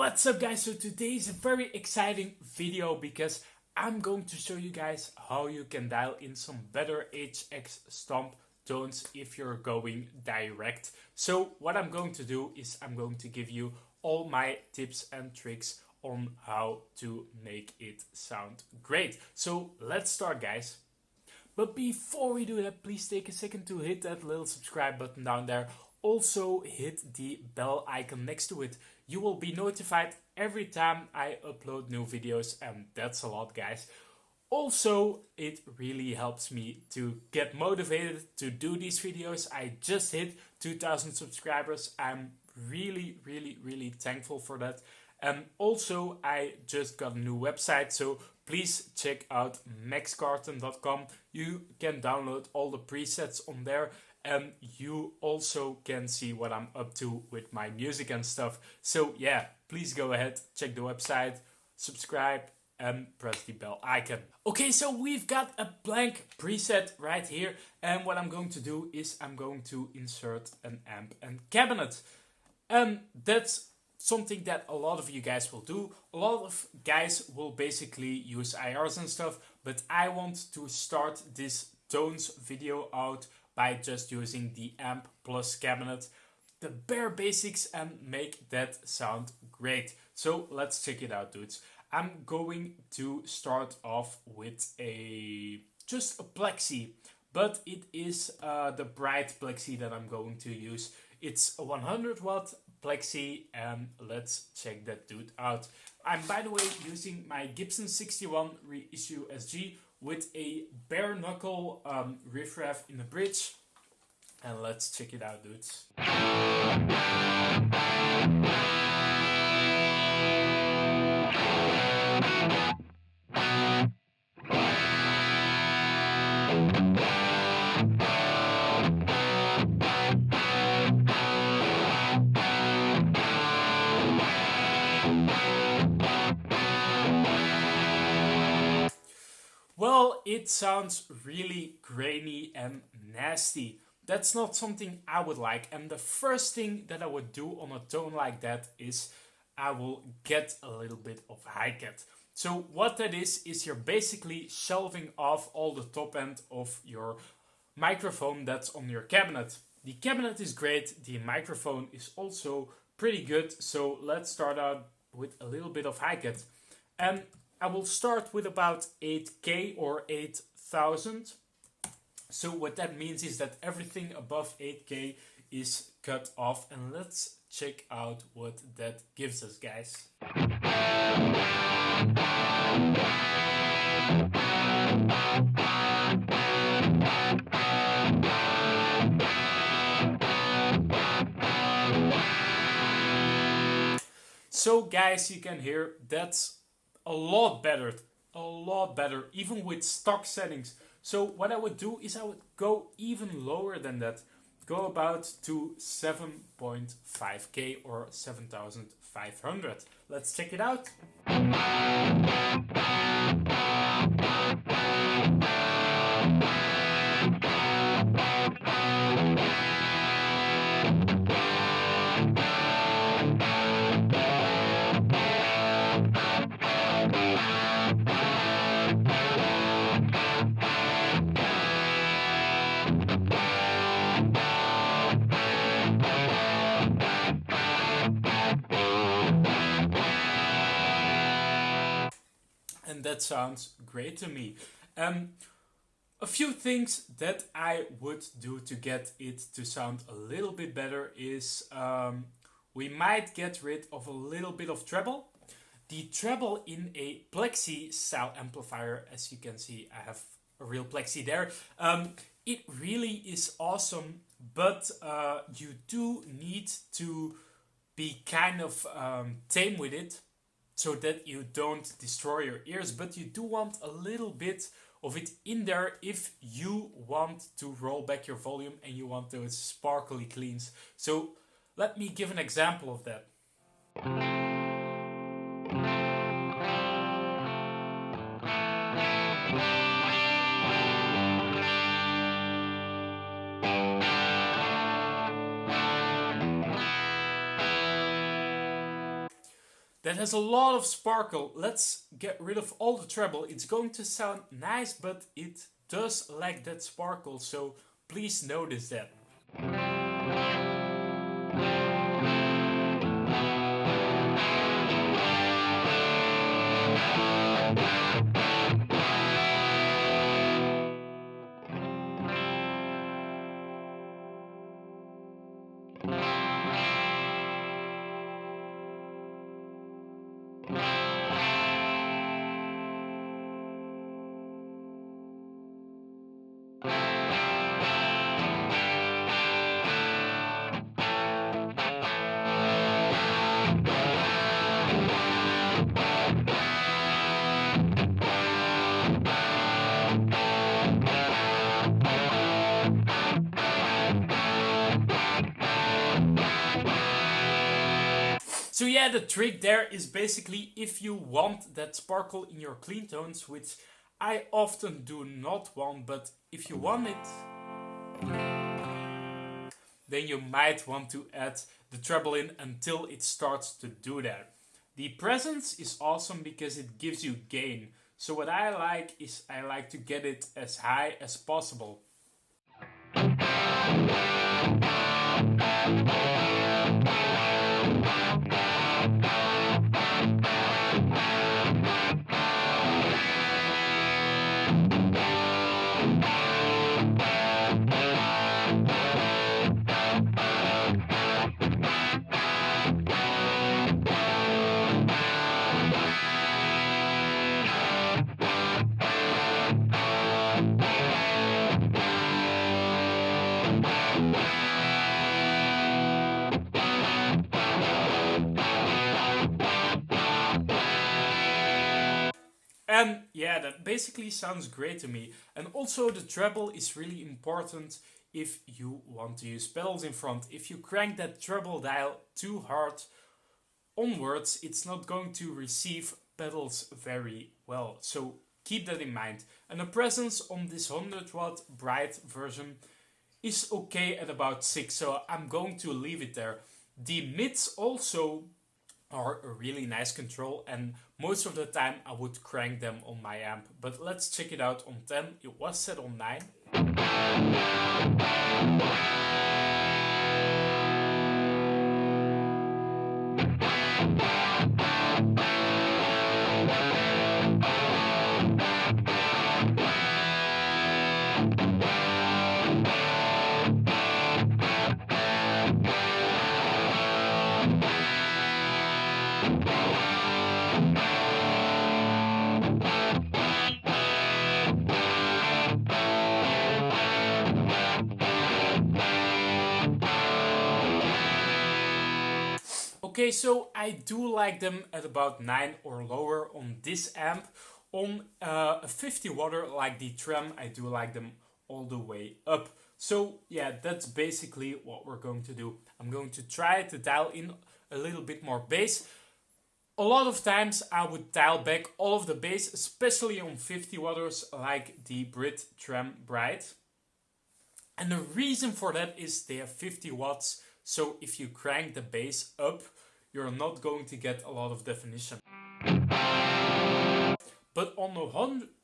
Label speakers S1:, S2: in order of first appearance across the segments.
S1: What's up guys, so today is a very exciting video because I'm going to show you guys how you can dial in some better HX Stomp tones if you're going direct. So what I'm going to do is I'm going to give you all my tips and tricks on how to make it sound great. So let's start guys. But before we do that, please take a second to hit that little subscribe button down there. Also hit the bell icon next to it. You will be notified every time I upload new videos, and that's a lot guys. Also, it really helps me to get motivated to do these videos. I just hit 2,000 subscribers. I'm really thankful for that. And also, I just got a new website, so please check out maxcarton.com. You can download all the presets on there, and you also can see what I'm up to with my music and stuff. So yeah, please go ahead, check the website, subscribe, and press the bell icon. Okay, so we've got a blank preset right here, and what I'm going to do is I'm going to insert an amp and cabinet. And that's something that a lot of you guys will do. A lot of guys will basically use IRs and stuff, but I want to start this tones video out by just using the amp plus cabinet, the bare basics, and make that sound great. So let's check it out dudes. I'm going to start off with just a plexi, but it is the bright plexi that I'm going to use. It's a 100 watt plexi, and let's check that dude out. I'm by the way using my Gibson 61 reissue SG with a bare knuckle riffraff in the bridge, and let's check it out dudes. Well, it sounds really grainy and nasty. That's not something I would like, and the first thing that I would do on a tone like that is I will get a little bit of hi-cat. So what that is you're basically shelving off all the top end of your microphone that's on your cabinet. The cabinet is great, the microphone is also pretty good, so let's start out with a little bit of hi-cat. And I will start with about 8K or 8,000. So what that means is that everything above 8K is cut off, and let's check out what that gives us guys. So guys, you can hear that's a lot better, even with stock settings. So what I would do is I would go even lower than that, go about to 7.5K or 7,500. Let's check it out. And that sounds great to me. A few things that I would do to get it to sound a little bit better is we might get rid of a little bit of treble. The treble in a plexi style amplifier, as you can see, I have a real plexi there. It really is awesome, but you do need to be kind of tame with it, so that you don't destroy your ears, but you do want a little bit of it in there if you want to roll back your volume and you want those sparkly cleans. So let me give an example of that. That has a lot of sparkle. Let's get rid of all the treble. It's going to sound nice, but it does lack that sparkle, so please notice that. So yeah, the trick there is basically if you want that sparkle in your clean tones, which I often do not want, but if you want it, then you might want to add the treble in until it starts to do that. The presence is awesome because it gives you gain. So what I like is I like to get it as high as possible. And yeah, that basically sounds great to me. And also the treble is really important if you want to use pedals in front. If you crank that treble dial too hard onwards, it's not going to receive pedals very well. So keep that in mind. And the presence on this 100-watt bright version is okay at about 6, so I'm going to leave it there. The mids also are a really nice control, and most of the time I would crank them on my amp. But let's check it out on 10. It was set on 9. Okay, so I do like them at about 9 or lower on this amp. On a 50 watter like the Tram, I do like them all the way up. So yeah, that's basically what we're going to do. I'm going to try to dial in a little bit more bass. A lot of times I would dial back all of the bass, especially on 50 watters like the Brit Tram Bright. And the reason for that is they have 50 watts, so if you crank the bass up, you're not going to get a lot of definition. But on a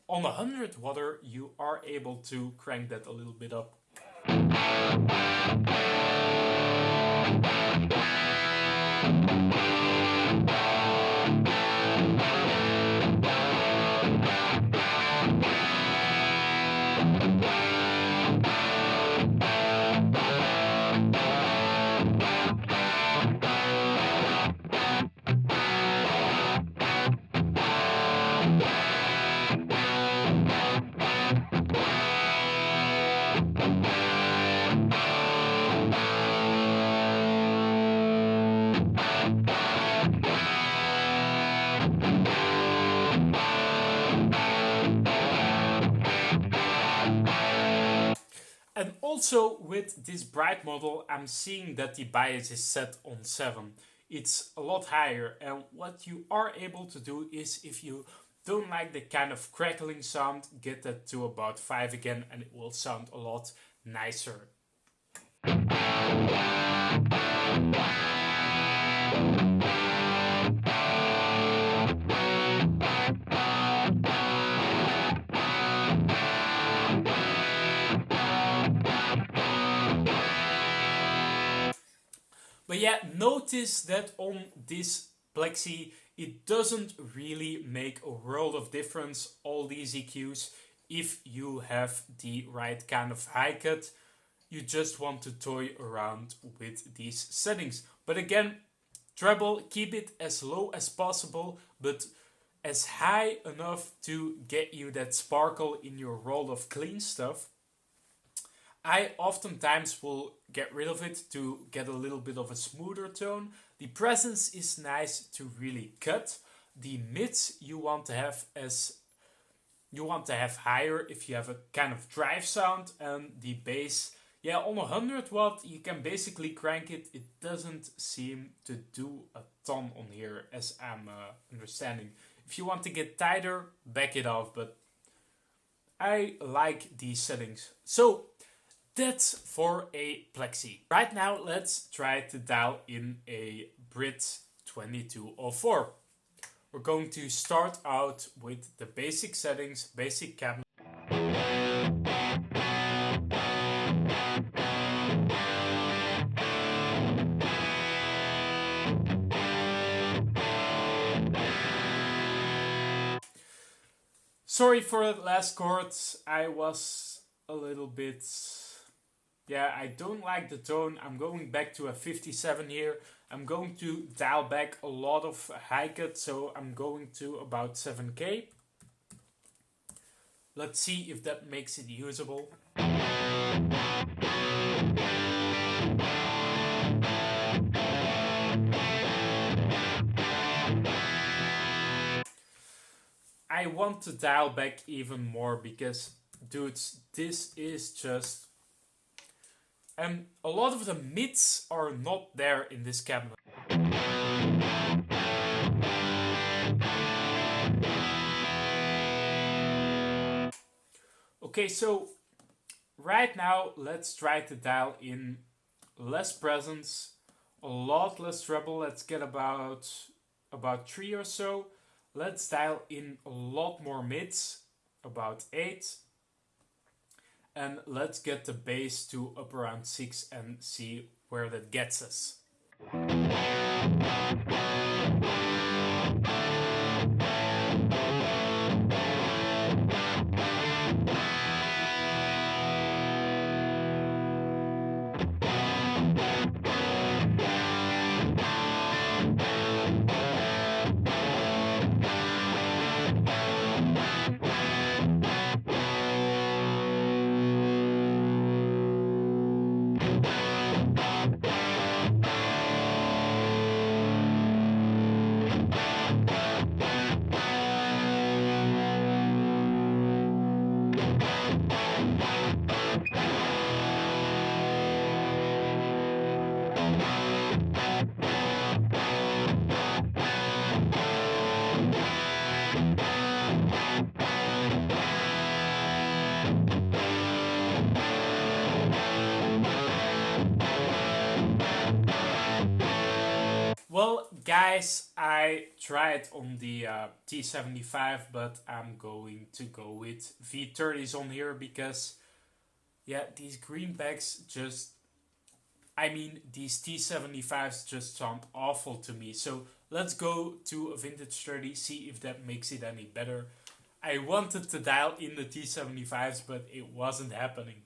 S1: 100 watter, you are able to crank that a little bit up. And also with this bright model, I'm seeing that the bias is set on 7. It's a lot higher, and what you are able to do is, if you don't like the kind of crackling sound, get that to about 5 again and it will sound a lot nicer. But yeah, notice that on this plexi, it doesn't really make a world of difference, all these EQs, if you have the right kind of high cut. You just want to toy around with these settings. But again, treble, keep it as low as possible, but as high enough to get you that sparkle in your roll of clean stuff. I oftentimes will get rid of it to get a little bit of a smoother tone. The presence is nice to really cut. The mids you want to have higher if you have a kind of drive sound, and the bass, yeah, on 100 watt you can basically crank it. It doesn't seem to do a ton on here, as I'm understanding. If you want to get tighter, back it off, but I like these settings. So that's for a plexi. Right now, let's try to dial in a Brit 2204. We're going to start out with the basic settings, basic cabinet. Sorry for the last chords, I was a little bit... Yeah, I don't like the tone. I'm going back to a 57 here. I'm going to dial back a lot of high cut, so I'm going to about 7K. Let's see if that makes it usable. I want to dial back even more because, dudes, this is just... And a lot of the mids are not there in this cabinet. Okay, so right now let's try to dial in less presence, a lot less treble. Let's get about 3 or so. Let's dial in a lot more mids, about 8. And let's get the bass to up around 6 and see where that gets us. Well, guys, I tried on the T75, but I'm going to go with V30s on here because, yeah, these greenbacks just... I mean, these T75s just sound awful to me. So let's go to a vintage 30, see if that makes it any better. I wanted to dial in the T75s, but it wasn't happening.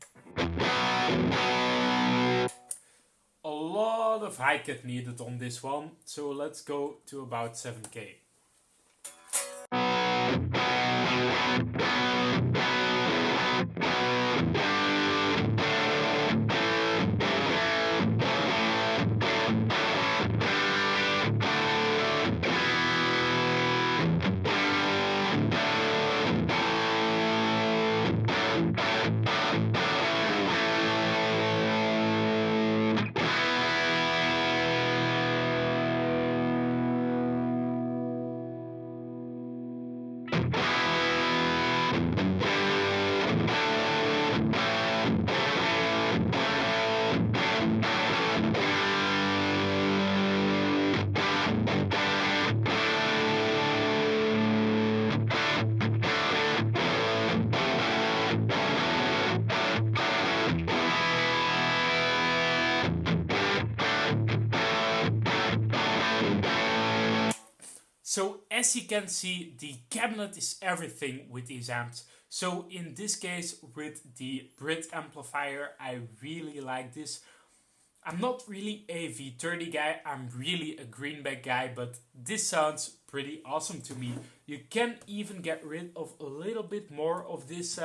S1: A lot of high cut needed on this one, so let's go to about 7K. So as you can see, the cabinet is everything with these amps. So in this case, with the Brit amplifier, I really like this. I'm not really a V30 guy, I'm really a greenback guy, but this sounds pretty awesome to me. You can even get rid of a little bit more of this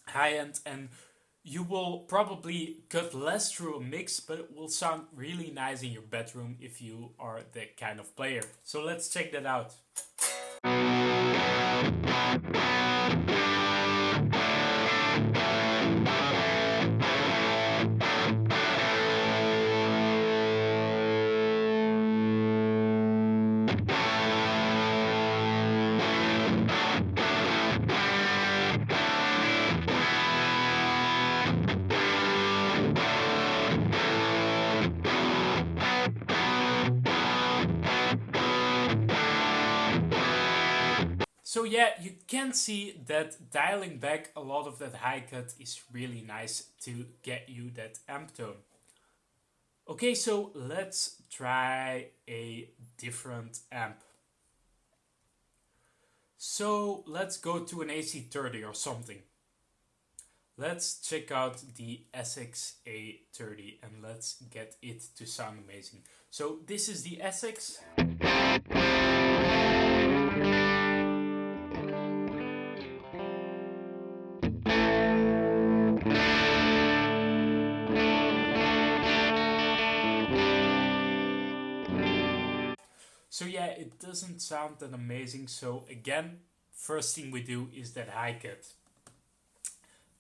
S1: high end, and you will probably cut less through a mix, but it will sound really nice in your bedroom if you are that kind of player. So let's check that out. So yeah, you can see that dialing back a lot of that high cut is really nice to get you that amp tone. Okay, so let's try a different amp. So let's go to an AC30 or something. Let's check out the SX A30 and let's get it to sound amazing. So this is the SX. So yeah, it doesn't sound that amazing. So again, first thing we do is that high cut.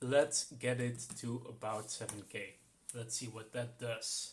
S1: Let's get it to about 7K. Let's see what that does.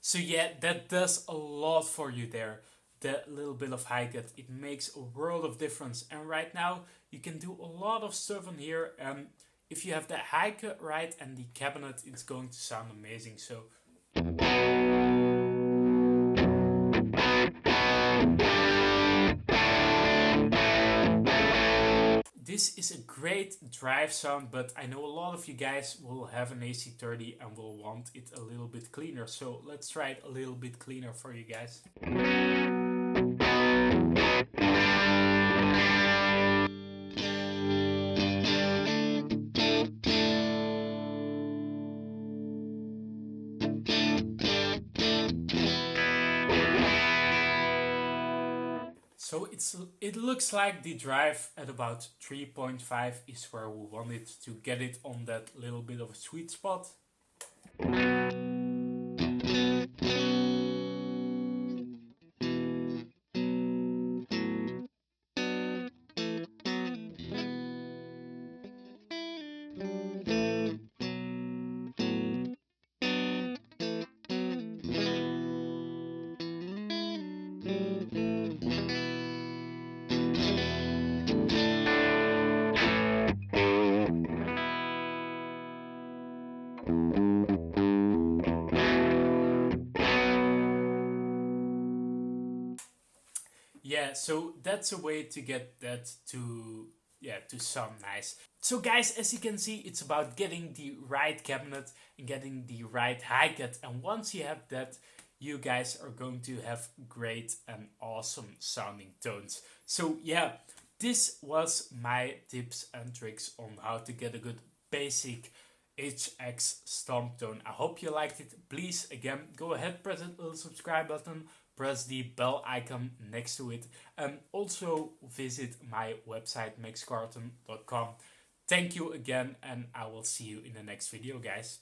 S1: So yeah, that does a lot for you there. That little bit of high cut, it makes a world of difference. And right now, you can do a lot of stuff on here. And if you have that high cut right and the cabinet, it's going to sound amazing. So this is a great drive sound, but I know a lot of you guys will have an AC30 and will want it a little bit cleaner. So let's try it a little bit cleaner for you guys. So it looks like the drive at about 3.5 is where we want it to get it on that little bit of a sweet spot. Yeah, so that's a way to get that to sound nice. So guys, as you can see, it's about getting the right cabinet and getting the right high cut. And once you have that, you guys are going to have great and awesome sounding tones. So yeah, this was my tips and tricks on how to get a good basic HX Stomp tone. I hope you liked it. Please, again, go ahead, press that little subscribe button, press the bell icon next to it, and also visit my website, maxcarton.com. Thank you again, and I will see you in the next video, guys.